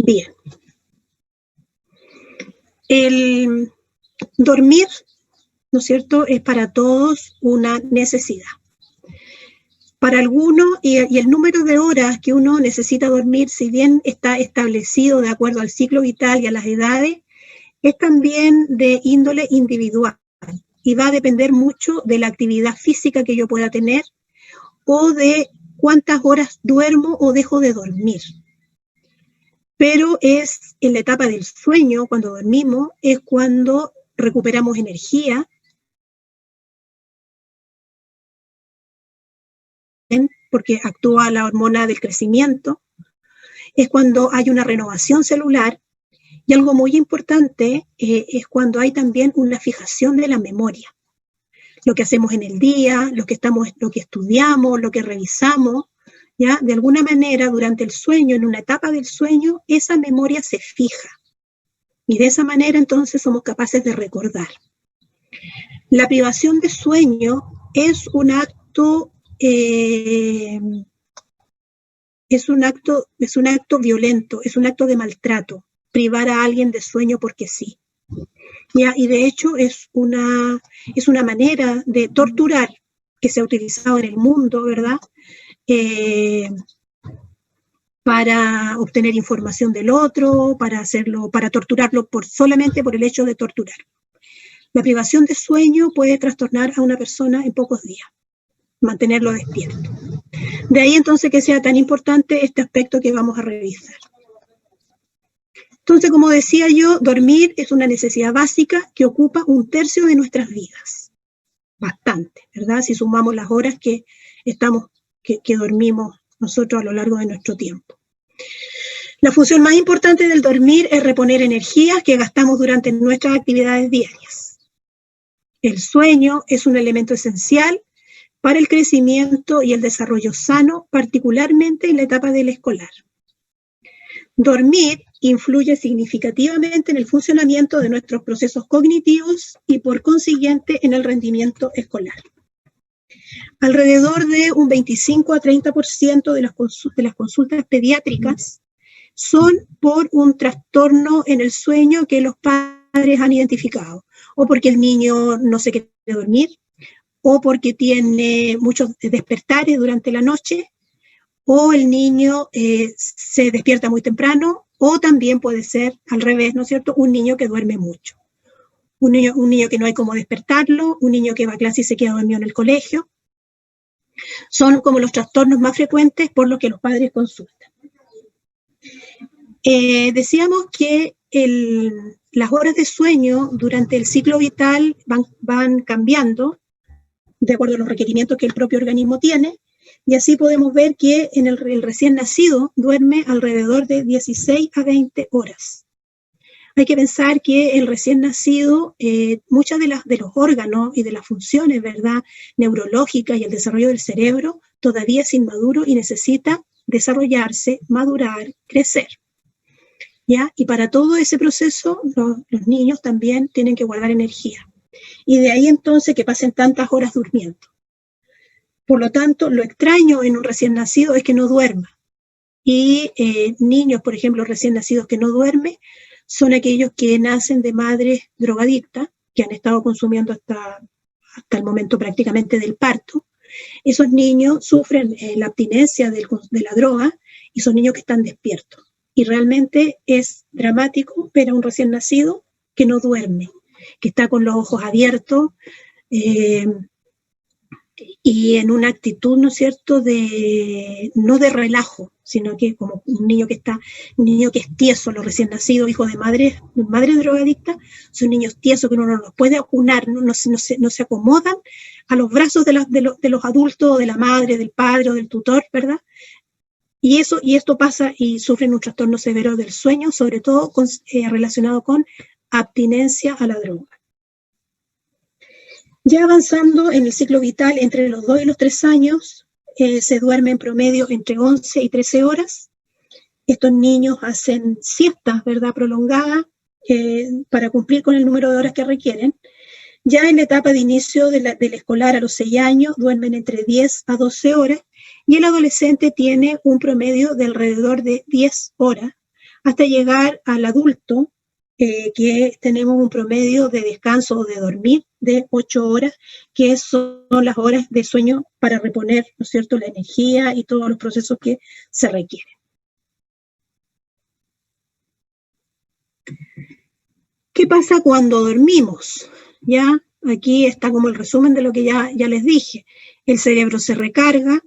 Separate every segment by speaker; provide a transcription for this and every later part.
Speaker 1: Bien. El dormir, ¿no es cierto?, es para todos una necesidad. Para algunos, y el número de horas que uno necesita dormir, si bien está establecido de acuerdo al ciclo vital y a las edades, es también de índole individual y va a depender mucho de la actividad física que yo pueda tener o de cuántas horas duermo o dejo de dormir. Pero es en la etapa del sueño, cuando dormimos, es cuando recuperamos energía, porque actúa la hormona del crecimiento, es cuando hay una renovación celular, y algo muy importante es cuando hay también una fijación de la memoria. Lo que hacemos en el día, lo que estudiamos, lo que revisamos, ¿ya? De alguna manera, durante el sueño, en una etapa del sueño, esa memoria se fija. Y de esa manera, entonces, somos capaces de recordar. La privación de sueño es un acto violento, es un acto de maltrato, privar a alguien de sueño porque sí. ¿Ya? Y de hecho es una manera de torturar que se ha utilizado en el mundo, ¿verdad? Para obtener información del otro, para torturarlo solamente por el hecho de torturar. La privación de sueño puede trastornar a una persona en pocos días, mantenerlo despierto. De ahí entonces que sea tan importante este aspecto que vamos a revisar. Entonces, como decía yo, dormir es una necesidad básica que ocupa 1/3 de nuestras vidas. Bastante, ¿verdad? Si sumamos las horas que dormimos nosotros a lo largo de nuestro tiempo. La función más importante del dormir es reponer energías que gastamos durante nuestras actividades diarias. El sueño es un elemento esencial para el crecimiento y el desarrollo sano, particularmente en la etapa del escolar. Dormir influye significativamente en el funcionamiento de nuestros procesos cognitivos y, por consiguiente, en el rendimiento escolar. Alrededor de un 25 a 30% de las consultas pediátricas son por un trastorno en el sueño que los padres han identificado, o porque el niño no se quiere dormir, o porque tiene muchos despertares durante la noche, o el niño se despierta muy temprano, o también puede ser al revés, ¿no es cierto?, un niño que duerme mucho. Un niño que no hay cómo despertarlo, un niño que va a clase y se queda dormido en el colegio. Son como los trastornos más frecuentes por los que los padres consultan. Decíamos que las horas de sueño durante el ciclo vital van cambiando de acuerdo a los requerimientos que el propio organismo tiene, y así podemos ver que el recién nacido duerme alrededor de 16 a 20 horas. Hay que pensar que el recién nacido, muchas de los órganos y de las funciones, ¿verdad?, neurológicas y el desarrollo del cerebro todavía es inmaduro y necesita desarrollarse, madurar, crecer. ¿Ya? Y para todo ese proceso, los niños también tienen que guardar energía. Y de ahí entonces que pasen tantas horas durmiendo. Por lo tanto, lo extraño en un recién nacido es que no duerma. Y niños, por ejemplo, recién nacidos que no duermen, son aquellos que nacen de madres drogadictas, que han estado consumiendo hasta el momento prácticamente del parto. Esos niños sufren la abstinencia de la droga y son niños que están despiertos. Y realmente es dramático ver a un recién nacido que no duerme, que está con los ojos abiertos y en una actitud, ¿no es cierto?, no de relajo, sino que como un niño que es tieso, los recién nacidos, hijos de madres drogadictas, son niños tiesos que uno no los puede acunar, no se acomodan a los brazos de los adultos, de la madre, del padre o del tutor, ¿verdad? Y esto pasa y sufren un trastorno severo del sueño, sobre todo relacionado con abstinencia a la droga. Ya avanzando en el ciclo vital, entre los 2 y los 3 años, se duerme en promedio entre 11 y 13 horas. Estos niños hacen siestas, ¿verdad?, prolongadas para cumplir con el número de horas que requieren. Ya en la etapa de inicio del escolar a los 6 años, duermen entre 10 a 12 horas, y el adolescente tiene un promedio de alrededor de 10 horas, hasta llegar al adulto, que tenemos un promedio de descanso o de dormir de 8 horas, que son las horas de sueño para reponer, ¿no es cierto?, la energía y todos los procesos que se requieren. ¿Qué pasa cuando dormimos? Ya, aquí está como el resumen de lo que ya les dije. El cerebro se recarga,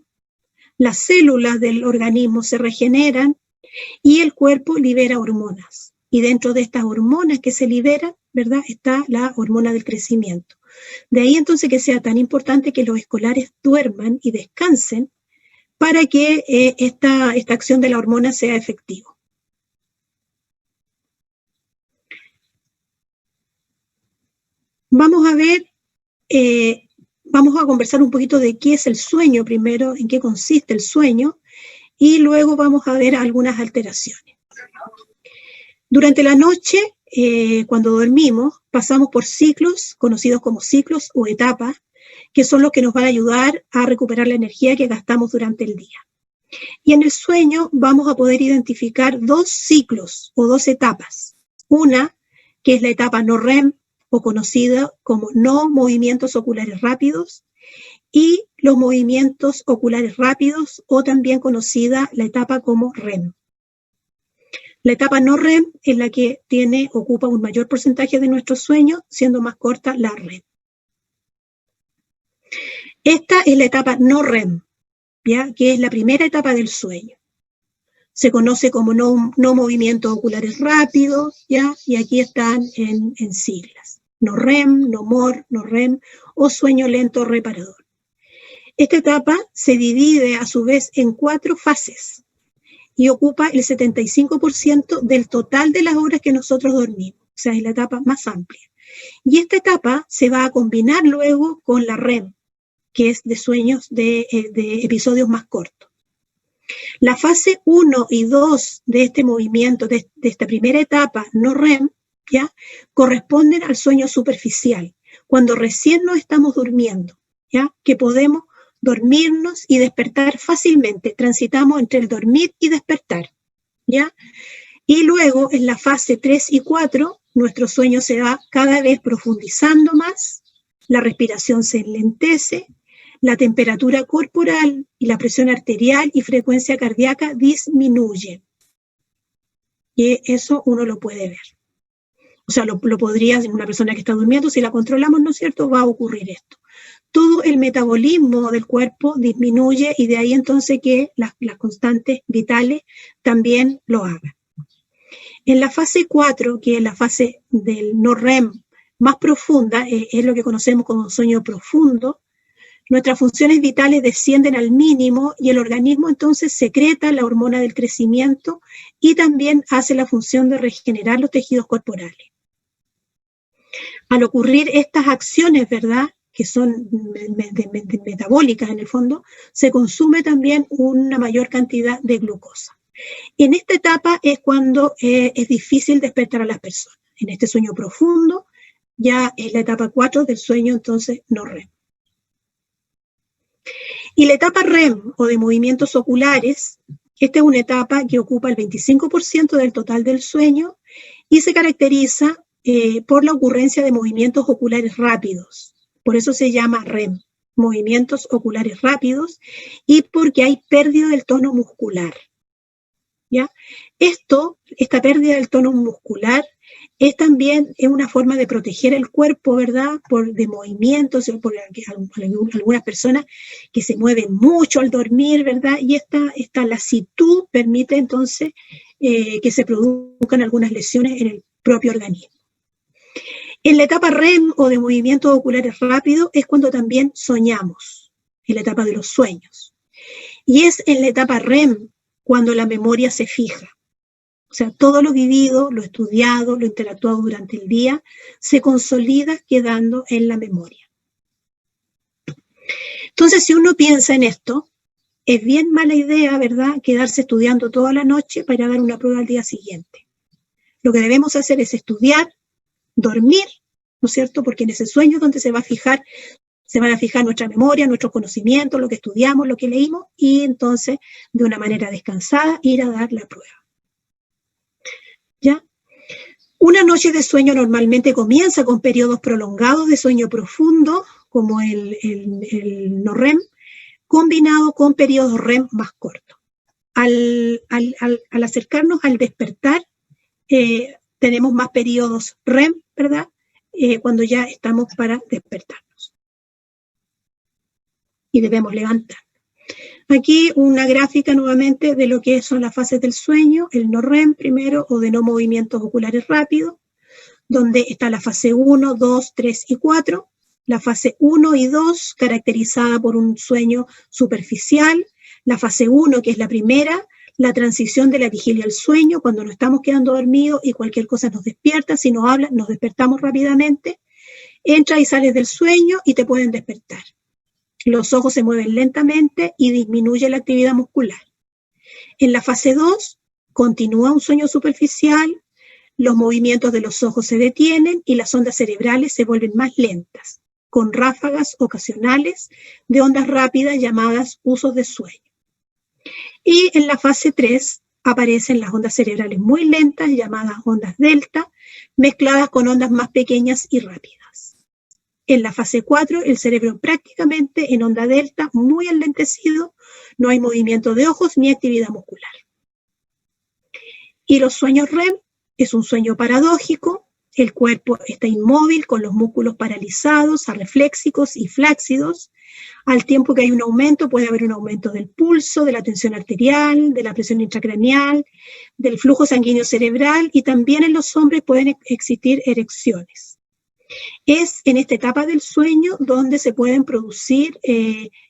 Speaker 1: las células del organismo se regeneran y el cuerpo libera hormonas. Y dentro de estas hormonas que se liberan, ¿verdad?, está la hormona del crecimiento. De ahí entonces que sea tan importante que los escolares duerman y descansen para que esta acción de la hormona sea efectiva. Vamos a ver, vamos a conversar un poquito de qué es el sueño primero, en qué consiste el sueño, y luego vamos a ver algunas alteraciones. Durante la noche, cuando dormimos, pasamos por ciclos, conocidos como ciclos o etapas, que son los que nos van a ayudar a recuperar la energía que gastamos durante el día. Y en el sueño vamos a poder identificar 2 ciclos o 2 etapas. Una, que es la etapa no REM, o conocida como no movimientos oculares rápidos, y los movimientos oculares rápidos, o también conocida la etapa como REM. La etapa no REM es la que ocupa un mayor porcentaje de nuestro sueño, siendo más corta la REM. Esta es la etapa no REM, ¿ya?, que es la primera etapa del sueño. Se conoce como no movimientos oculares rápidos, ¿ya?, y aquí están en siglas. No REM, no MOR, no REM o sueño lento reparador. Esta etapa se divide a su vez en 4 fases y ocupa el 75% del total de las horas que nosotros dormimos. O sea, es la etapa más amplia. Y esta etapa se va a combinar luego con la REM, que es de sueños de episodios más cortos. La fase 1 y 2 de este movimiento, de esta primera etapa no REM, ¿ya?, corresponden al sueño superficial, cuando recién nos estamos durmiendo, ¿ya?, que podemos dormirnos y despertar fácilmente, transitamos entre el dormir y despertar, ¿ya? Y luego en la fase 3 y 4, nuestro sueño se va cada vez profundizando más, la respiración se enlentece, la temperatura corporal y la presión arterial y frecuencia cardíaca disminuyen. Y eso uno lo puede ver. O sea, lo podría, una persona que está durmiendo, si la controlamos, ¿no es cierto?, va a ocurrir esto. Todo el metabolismo del cuerpo disminuye y de ahí entonces que las constantes vitales también lo hagan. En la fase 4, que es la fase del no REM más profunda, es lo que conocemos como sueño profundo, nuestras funciones vitales descienden al mínimo y el organismo entonces secreta la hormona del crecimiento y también hace la función de regenerar los tejidos corporales. Al ocurrir estas acciones, ¿verdad?, que son metabólicas en el fondo, se consume también una mayor cantidad de glucosa. En esta etapa es cuando es difícil despertar a las personas. En este sueño profundo ya es la etapa 4 del sueño entonces no REM. Y la etapa REM, o de movimientos oculares, esta es una etapa que ocupa el 25% del total del sueño y se caracteriza por la ocurrencia de movimientos oculares rápidos. Por eso se llama REM, movimientos oculares rápidos, y porque hay pérdida del tono muscular, ¿ya? Esta pérdida del tono muscular es también una forma de proteger el cuerpo, ¿verdad?, de movimientos, por algunas personas que se mueven mucho al dormir, ¿verdad? Y esta lasitud permite entonces que se produzcan algunas lesiones en el propio organismo. En la etapa REM, o de movimientos oculares rápidos, es cuando también soñamos, en la etapa de los sueños. Y es en la etapa REM cuando la memoria se fija. O sea, todo lo vivido, lo estudiado, lo interactuado durante el día, se consolida quedando en la memoria. Entonces, si uno piensa en esto, es bien mala idea, ¿verdad?, quedarse estudiando toda la noche para ir a dar una prueba al día siguiente. Lo que debemos hacer es estudiar, dormir, ¿no es cierto?, porque en ese sueño es donde se van a fijar nuestra memoria, nuestros conocimientos, lo que estudiamos, lo que leímos, y entonces, de una manera descansada, ir a dar la prueba. noche de sueño normalmente comienza con periodos prolongados de sueño profundo, como el no REM, combinado con periodos REM más cortos. Al acercarnos al despertar, tenemos más periodos REM, ¿verdad? Cuando ya estamos para despertarnos. Y debemos levantar. Aquí una gráfica nuevamente de lo que son las fases del sueño, el no REM primero, o de no movimientos oculares rápidos, donde está la fase 1, 2, 3 y 4. La fase 1 y 2, caracterizada por un sueño superficial. La fase 1, que es la primera, la transición de la vigilia al sueño, cuando nos estamos quedando dormidos y cualquier cosa nos despierta, si nos hablan, nos despertamos rápidamente. Entras y sales del sueño y te pueden despertar. Los ojos se mueven lentamente y disminuye la actividad muscular. En la fase 2, continúa un sueño superficial, los movimientos de los ojos se detienen y las ondas cerebrales se vuelven más lentas, con ráfagas ocasionales de ondas rápidas llamadas usos de sueño. Y en la fase 3 aparecen las ondas cerebrales muy lentas, llamadas ondas delta, mezcladas con ondas más pequeñas y rápidas. En la fase 4, el cerebro prácticamente en onda delta, muy enlentecido, no hay movimiento de ojos ni actividad muscular. Y los sueños REM es un sueño paradójico, el cuerpo está inmóvil con los músculos paralizados, arrefléxicos y flácidos. Al tiempo que hay un aumento, puede haber un aumento del pulso, de la tensión arterial, de la presión intracraneal, del flujo sanguíneo cerebral, y también en los hombres pueden existir erecciones. Es en esta etapa del sueño donde se pueden producir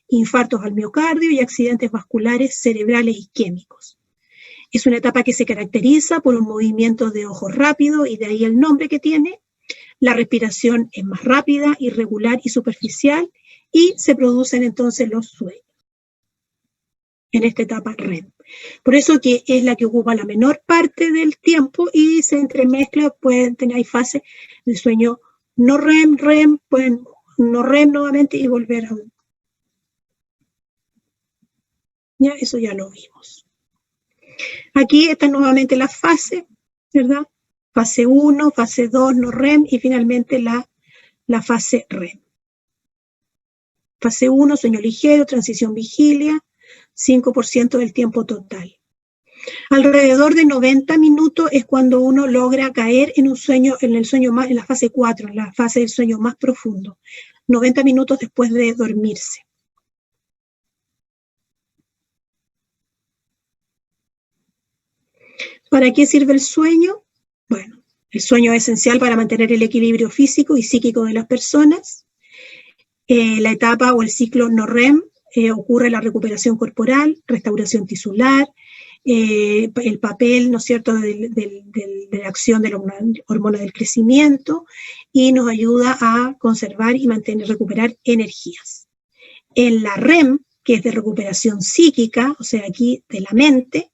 Speaker 1: infartos al miocardio y accidentes vasculares cerebrales isquémicos. Es una etapa que se caracteriza por un movimiento de ojos rápido, y de ahí el nombre que tiene. La respiración es más rápida, irregular y superficial, y se producen entonces los sueños en esta etapa REM. Por eso que es la que ocupa la menor parte del tiempo y se entremezcla, pueden tener, hay fases de sueño no REM, REM, pueden no REM nuevamente y volver a un. Ya, eso ya lo vimos. Aquí están nuevamente las fases, ¿verdad? Fase 1, fase 2, no REM, y finalmente la fase REM. Fase 1, sueño ligero, transición vigilia, 5% del tiempo total. Alrededor de 90 minutos es cuando uno logra caer en un sueño, en la fase 4, en la fase del sueño más profundo. 90 minutos después de dormirse. ¿Para qué sirve el sueño? Bueno, el sueño es esencial para mantener el equilibrio físico y psíquico de las personas. La etapa o el ciclo no REM ocurre la recuperación corporal, restauración tisular, el papel, ¿no es cierto?, de la acción de la hormona del crecimiento, y nos ayuda a conservar y recuperar energías. En la REM, que es de recuperación psíquica, o sea, aquí de la mente,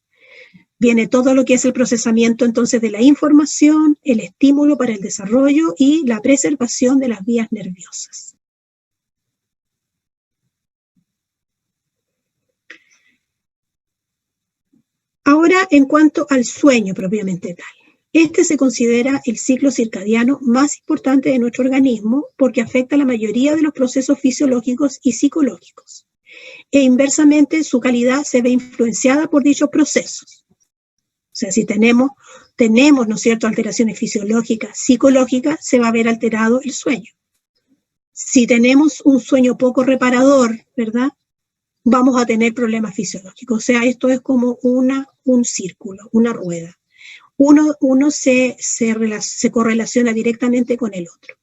Speaker 1: viene todo lo que es el procesamiento entonces de la información, el estímulo para el desarrollo y la preservación de las vías nerviosas. Ahora, en cuanto al sueño propiamente tal. Este se considera el ciclo circadiano más importante de nuestro organismo porque afecta a la mayoría de los procesos fisiológicos y psicológicos. E inversamente, su calidad se ve influenciada por dichos procesos. O sea, si tenemos, ¿no es cierto?, alteraciones fisiológicas, psicológicas, se va a ver alterado el sueño. Si tenemos un sueño poco reparador, ¿verdad?, vamos a tener problemas fisiológicos. O sea, esto es como un círculo, una rueda. Uno se correlaciona directamente con el otro.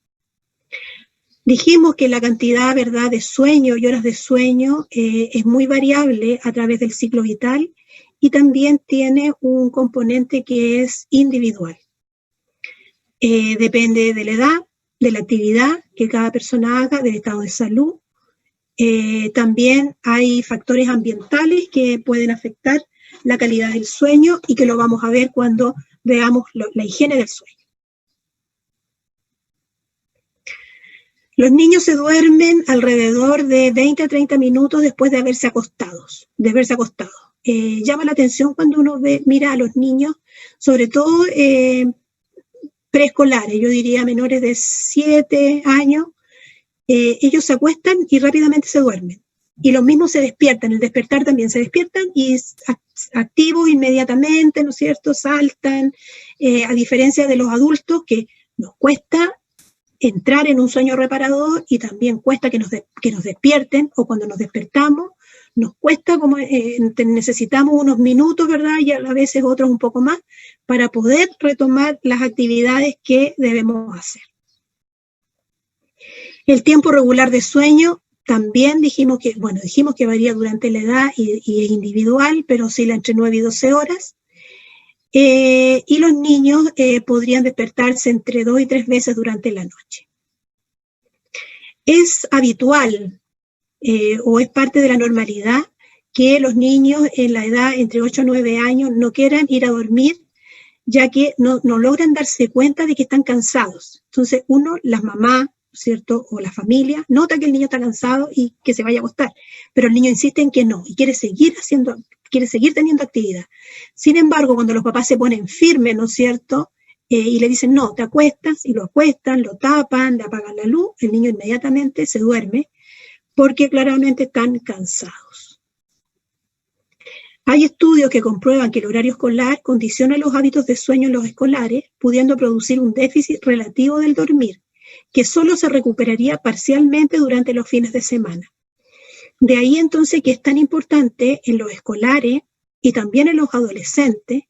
Speaker 1: Dijimos que la cantidad, ¿verdad?, de sueño y horas de sueño es muy variable a través del ciclo vital y también tiene un componente que es individual. Depende de la edad, de la actividad que cada persona haga, del estado de salud. También hay factores ambientales que pueden afectar la calidad del sueño y que lo vamos a ver cuando veamos la higiene del sueño. Los niños se duermen alrededor de 20 a 30 minutos después de haberse acostado. Llama la atención cuando uno mira a los niños, sobre todo preescolares, yo diría menores de 7 años, ellos se acuestan y rápidamente se duermen. Y los mismos se despiertan, el despertar también se despiertan y activos inmediatamente, ¿no es cierto? Saltan, a diferencia de los adultos que nos cuesta entrar en un sueño reparador y también cuesta que nos despierten, o cuando nos despertamos nos cuesta, como necesitamos unos minutos, ¿verdad? Y a veces otros un poco más, para poder retomar las actividades que debemos hacer. El tiempo regular de sueño, también dijimos que varía durante la edad y es individual, pero oscila entre 9 y 12 horas. Y los niños podrían despertarse entre 2 y 3 veces durante la noche. Es habitual o es parte de la normalidad que los niños en la edad entre 8 y 9 años no quieran ir a dormir, ya que no logran darse cuenta de que están cansados. Entonces las mamás, ¿cierto? O la familia nota que el niño está cansado y que se vaya a acostar, pero el niño insiste en que no y quiere seguir teniendo actividad. Sin embargo, cuando los papás se ponen firmes, ¿no es cierto? Y le dicen, no, te acuestas, y lo acuestan, lo tapan, le apagan la luz, el niño inmediatamente se duerme porque claramente están cansados. Hay estudios que comprueban que el horario escolar condiciona los hábitos de sueño en los escolares, pudiendo producir un déficit relativo del dormir, que solo se recuperaría parcialmente durante los fines de semana. De ahí entonces que es tan importante en los escolares y también en los adolescentes,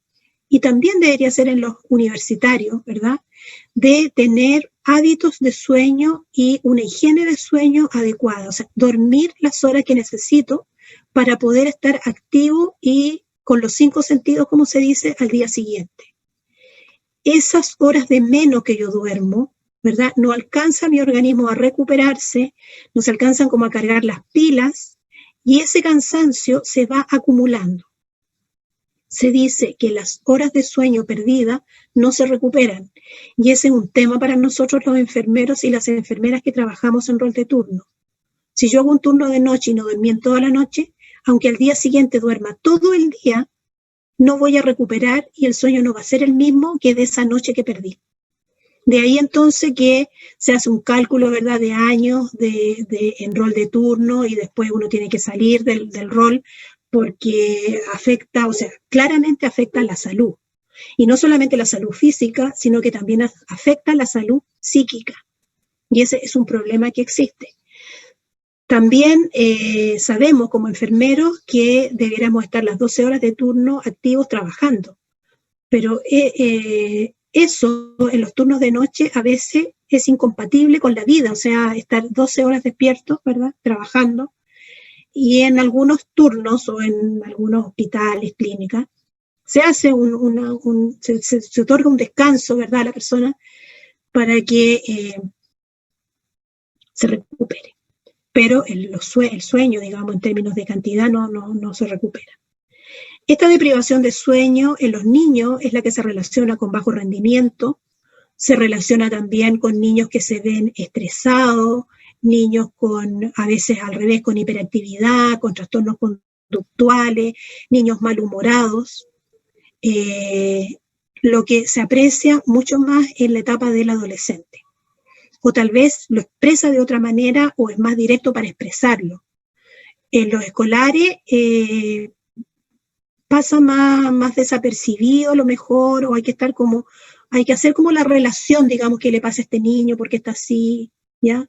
Speaker 1: y también debería ser en los universitarios, ¿verdad?, de tener hábitos de sueño y una higiene de sueño adecuada, o sea, dormir las horas que necesito para poder estar activo y con los 5 sentidos, como se dice, al día siguiente. Esas horas de menos que yo duermo, ¿verdad?, no alcanza mi organismo a recuperarse, no se alcanzan como a cargar las pilas, y ese cansancio se va acumulando. Se dice que las horas de sueño perdidas no se recuperan, y ese es un tema para nosotros los enfermeros y las enfermeras que trabajamos en rol de turno. Si yo hago un turno de noche y no dormí en toda la noche, aunque al día siguiente duerma todo el día, no voy a recuperar y el sueño no va a ser el mismo que de esa noche que perdí. De ahí entonces que se hace un cálculo, ¿verdad?, de años en rol de turno, y después uno tiene que salir del rol porque afecta, o sea, claramente afecta la salud. Y no solamente la salud física, sino que también afecta la salud psíquica. Y ese es un problema que existe. También sabemos como enfermeros que deberíamos estar las 12 horas de turno activos trabajando. Pero eso en los turnos de noche a veces es incompatible con la vida, o sea, estar 12 horas despiertos, ¿verdad?, trabajando. Y en algunos turnos o en algunos hospitales, clínicas, se hace se otorga un descanso, ¿verdad?, a la persona para que se recupere. Pero el sueño, digamos, en términos de cantidad, no se recupera. Esta deprivación de sueño en los niños es la que se relaciona con bajo rendimiento, se relaciona también con niños que se ven estresados, niños a veces al revés, con hiperactividad, con trastornos conductuales, niños malhumorados, lo que se aprecia mucho más en la etapa del adolescente. O tal vez lo expresa de otra manera o es más directo para expresarlo. En los escolares pasa más desapercibido a lo mejor, o hay que hacer como la relación, digamos, que le pasa a este niño, porque está así, ¿ya?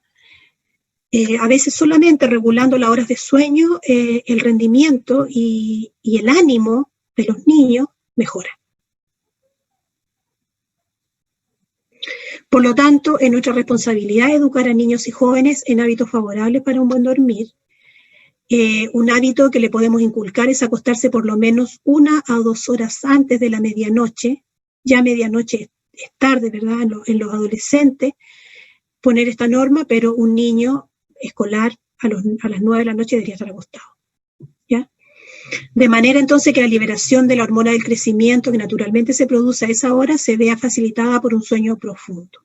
Speaker 1: A veces solamente regulando las horas de sueño, el rendimiento y el ánimo de los niños mejora. Por lo tanto, es nuestra responsabilidad educar a niños y jóvenes en hábitos favorables para un buen dormir. Un hábito que le podemos inculcar es acostarse por lo menos 1 a 2 horas antes de la medianoche. Ya medianoche es tarde, ¿verdad?, en los adolescentes, poner esta norma, pero un niño escolar a las 9 de la noche debería estar acostado, ¿ya? De manera entonces que la liberación de la hormona del crecimiento que naturalmente se produce a esa hora se vea facilitada por un sueño profundo.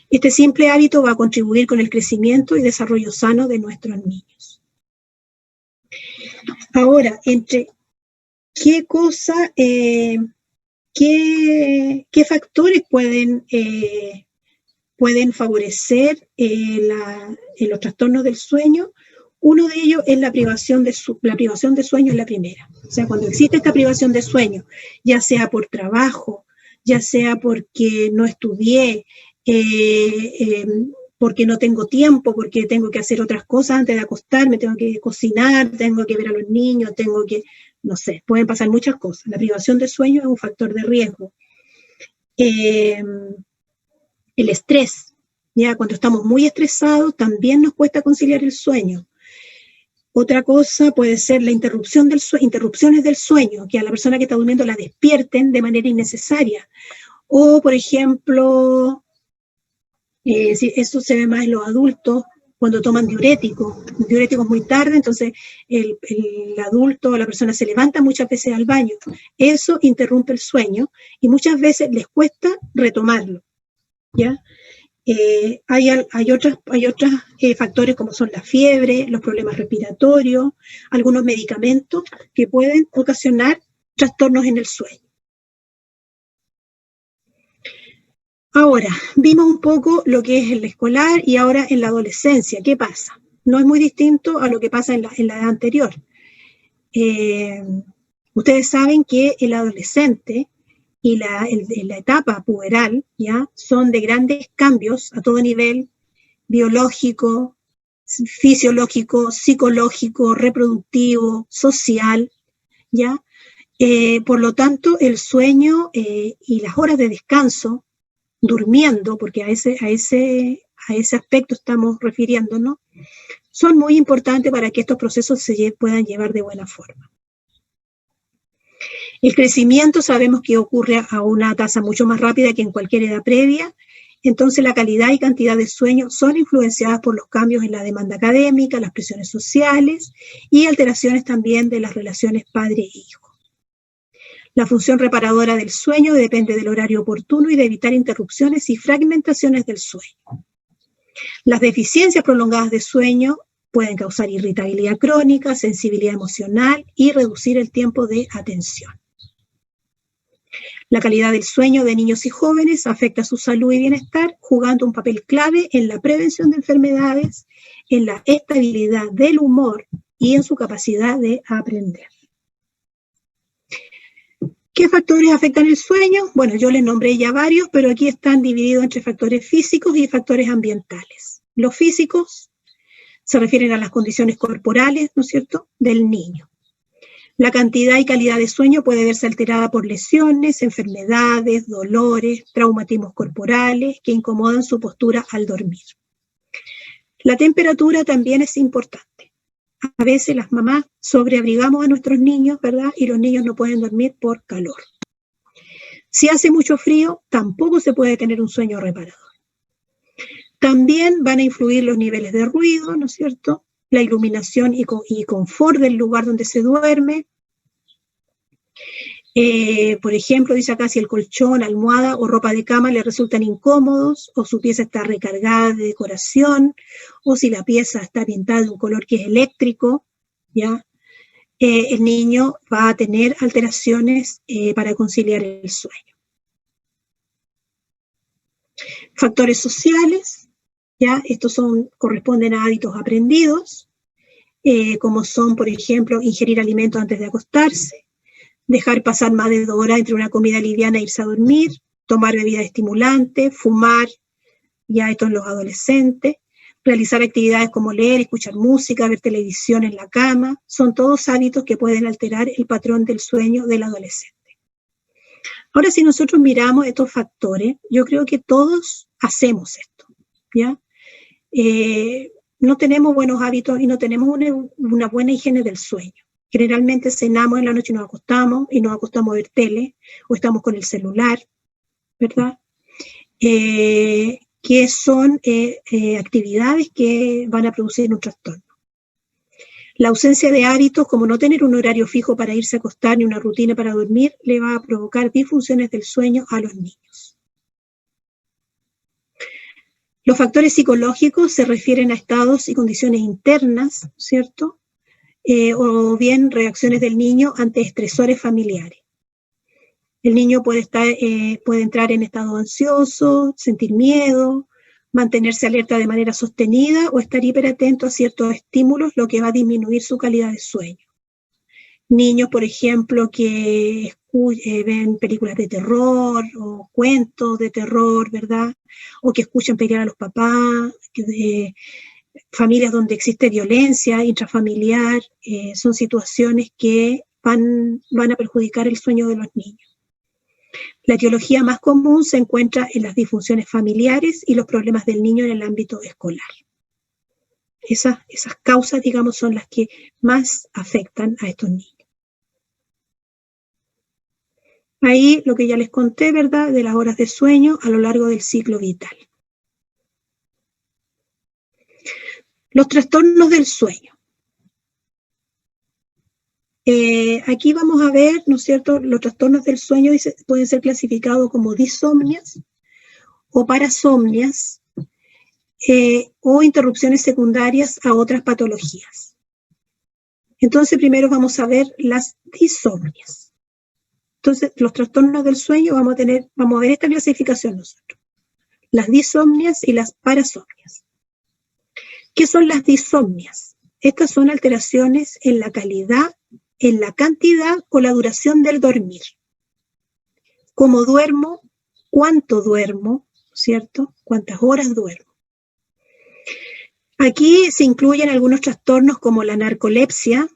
Speaker 1: Este simple hábito va a contribuir con el crecimiento y desarrollo sano de nuestros niños. Ahora, entre qué ¿Qué factores pueden favorecer los trastornos del sueño? Uno de ellos es la privación de sueño, es la primera. O sea, cuando existe esta privación de sueño, ya sea por trabajo, ya sea porque no estudié, porque no tengo tiempo, porque tengo que hacer otras cosas antes de acostarme, tengo que cocinar, tengo que ver a los niños, no sé, pueden pasar muchas cosas. La privación de sueño es un factor de riesgo. El estrés, ya cuando estamos muy estresados, también nos cuesta conciliar el sueño. Otra cosa puede ser la interrupciones del sueño, que a la persona que está durmiendo la despierten de manera innecesaria. O, por ejemplo, eso se ve más en los adultos cuando toman diuréticos muy tarde, entonces el adulto o la persona se levanta muchas veces al baño. Eso interrumpe el sueño y muchas veces les cuesta retomarlo, ¿ya? Hay otros factores como son la fiebre, los problemas respiratorios, algunos medicamentos que pueden ocasionar trastornos en el sueño. Ahora, vimos un poco lo que es el escolar y ahora en la adolescencia. ¿Qué pasa? No es muy distinto a lo que pasa en la edad anterior. Ustedes saben que el adolescente y la etapa puberal, ¿ya? Son de grandes cambios a todo nivel, biológico, fisiológico, psicológico, reproductivo, social, ¿ya? Por lo tanto, el sueño y las horas de descanso, durmiendo, porque a ese aspecto estamos refiriéndonos, son muy importantes para que estos procesos se puedan llevar de buena forma. El crecimiento sabemos que ocurre a una tasa mucho más rápida que en cualquier edad previa, entonces la calidad y cantidad de sueño son influenciadas por los cambios en la demanda académica, las presiones sociales y alteraciones también de las relaciones padre-hijo. La función reparadora del sueño depende del horario oportuno y de evitar interrupciones y fragmentaciones del sueño. Las deficiencias prolongadas de sueño pueden causar irritabilidad crónica, sensibilidad emocional y reducir el tiempo de atención. La calidad del sueño de niños y jóvenes afecta su salud y bienestar, jugando un papel clave en la prevención de enfermedades, en la estabilidad del humor y en su capacidad de aprender. ¿Qué factores afectan el sueño? Bueno, yo les nombré ya varios, pero aquí están divididos entre factores físicos y factores ambientales. Los físicos se refieren a las condiciones corporales, ¿no es cierto?, del niño. La cantidad y calidad de sueño puede verse alterada por lesiones, enfermedades, dolores, traumatismos corporales que incomodan su postura al dormir. La temperatura también es importante. A veces las mamás sobreabrigamos a nuestros niños, ¿verdad? Y los niños no pueden dormir por calor. Si hace mucho frío, tampoco se puede tener un sueño reparador. También van a influir los niveles de ruido, ¿no es cierto?, la iluminación y confort del lugar donde se duerme. Por ejemplo, dice acá, si el colchón, almohada o ropa de cama le resultan incómodos, o su pieza está recargada de decoración, o si la pieza está pintada de un color que es eléctrico, ¿ya? El niño va a tener alteraciones para conciliar el sueño. Factores sociales, ¿ya? Estos corresponden a hábitos aprendidos, como son, por ejemplo, ingerir alimentos antes de acostarse, dejar pasar más de 2 horas entre una comida liviana e irse a dormir, tomar bebidas estimulantes, fumar, ya esto en los adolescentes, realizar actividades como leer, escuchar música, ver televisión en la cama, son todos hábitos que pueden alterar el patrón del sueño del adolescente. Ahora, si nosotros miramos estos factores, yo creo que todos hacemos esto, ¿ya? No tenemos buenos hábitos y no tenemos una buena higiene del sueño. Generalmente cenamos en la noche y nos acostamos a ver tele, o estamos con el celular, ¿verdad? Que son actividades que van a producir un trastorno. La ausencia de hábitos, como no tener un horario fijo para irse a acostar ni una rutina para dormir, le va a provocar disfunciones del sueño a los niños. Los factores psicológicos se refieren a estados y condiciones internas, ¿cierto? O bien reacciones del niño ante estresores familiares. El niño puede entrar en estado ansioso, sentir miedo, mantenerse alerta de manera sostenida o estar hiperatento a ciertos estímulos, lo que va a disminuir su calidad de sueño. Niños, por ejemplo, que ven películas de terror o cuentos de terror, ¿verdad? O que escuchan pelear a los papás, familias donde existe violencia intrafamiliar, son situaciones que van a perjudicar el sueño de los niños. La etiología más común se encuentra en las disfunciones familiares y los problemas del niño en el ámbito escolar. Esas causas, digamos, son las que más afectan a estos niños. Ahí lo que ya les conté, ¿verdad?, de las horas de sueño a lo largo del ciclo vital. Los trastornos del sueño. Aquí vamos a ver, ¿no es cierto?, los trastornos del sueño pueden ser clasificados como disomnias o parasomnias o interrupciones secundarias a otras patologías. Entonces, primero vamos a ver las disomnias. Entonces, los trastornos del sueño vamos a ver esta clasificación nosotros. Las disomnias y las parasomnias. ¿Qué son las disomnias? Estas son alteraciones en la calidad, en la cantidad o la duración del dormir. ¿Cómo duermo? ¿Cuánto duermo? ¿Cierto? ¿Cuántas horas duermo? Aquí se incluyen algunos trastornos como la narcolepsia,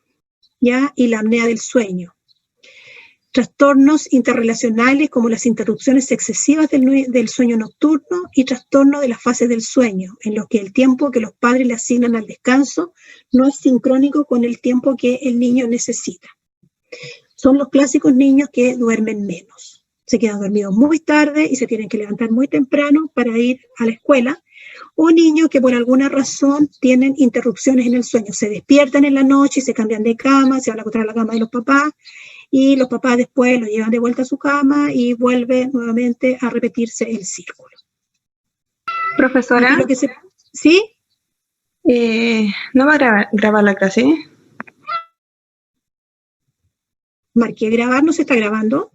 Speaker 1: ¿ya?, y la apnea del sueño. Trastornos interrelacionales como las interrupciones excesivas del sueño nocturno y trastornos de las fases del sueño, en los que el tiempo que los padres le asignan al descanso no es sincrónico con el tiempo que el niño necesita. Son los clásicos niños que duermen menos. Se quedan dormidos muy tarde y se tienen que levantar muy temprano para ir a la escuela, o niños que por alguna razón tienen interrupciones en el sueño. Se despiertan en la noche y se cambian de cama, se van a acostar a la cama de los papás, y los papás después lo llevan de vuelta a su cama y vuelve nuevamente a repetirse el círculo.
Speaker 2: Profesora,
Speaker 1: ¿sí?
Speaker 2: ¿No va a grabar la clase?
Speaker 1: Marqué grabar, ¿no se está grabando?